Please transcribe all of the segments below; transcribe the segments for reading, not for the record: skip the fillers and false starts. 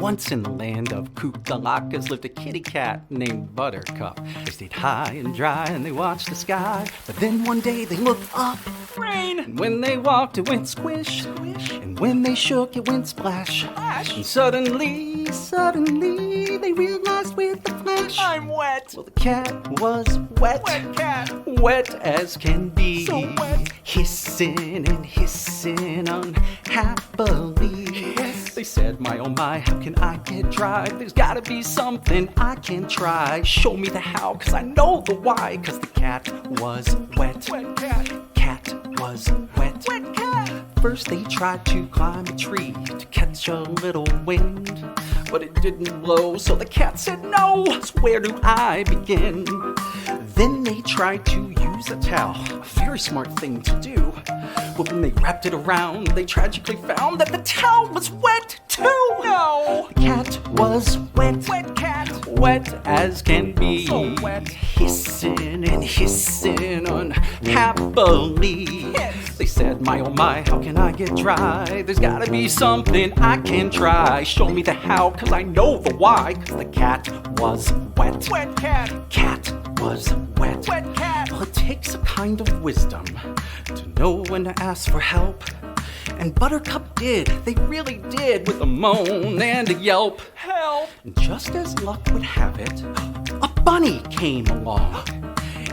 Once in the land of Qook-a-lackas lived a kitty cat named Buttercup. They stayed high and dry and they watched the sky. But then one day they looked up. Rain! And when they walked it went squish, squish. And when they shook it went splash, splash. And suddenly they realized with a flash, I'm wet! Well, the cat was wet. Wet cat! Wet as can be. So wet. Hissing and hissing unhappily. Yes. They said, my oh my, how can I get dry? There's gotta be something I can try. Show me the how, cause I know the why. Cause the cat was wet. Wet cat. Cat was wet. Wet cat. First they tried to climb a tree to catch a little wind, but it didn't blow, so the cat said no. So where do I begin? Then they tried to use a towel, a very smart thing to do. But when they wrapped it around, they tragically found that the towel was wet too. No! The cat was wet. Wet cat. Wet as can be. So wet. Hissing and hissing unhappily. Yes. They said, my oh my, how can I get dry? There's gotta be something I can try. Show me the how, cause I know the why. Cause the cat was wet. Wet cat. Cat was wet. Wet cat. Well, it takes a kind of wisdom to know when to ask for help. And Buttercup did, they really did, with a moan and a yelp. Help! And just as luck would have it, a bunny came along.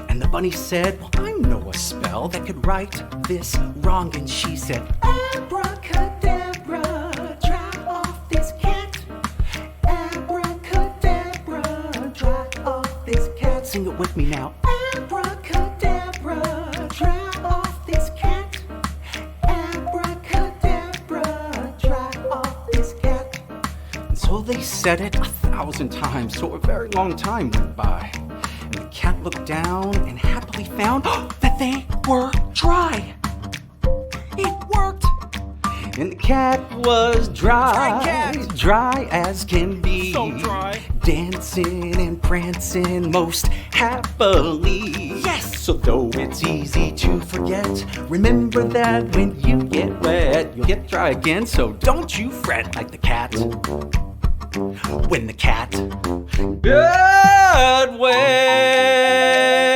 And the bunny said, well, I know a spell that could right this wrong. And she said, abracadabra, dry off this cat. Abracadabra, dry off this cat. Sing it with me now. Abracadabra, dry off this cat. Abracadabra, dry off this cat. And so they said it 1,000 times, so a very long time went by. And the cat looked down and happily found that they were dry. It worked! And the cat was dry, dry as can be. So dry. Dancing and prancing most happily. Yes! So though it's easy to forget, remember that when you get wet, you'll get dry again. So don't you fret like the cat. When the cat got wet.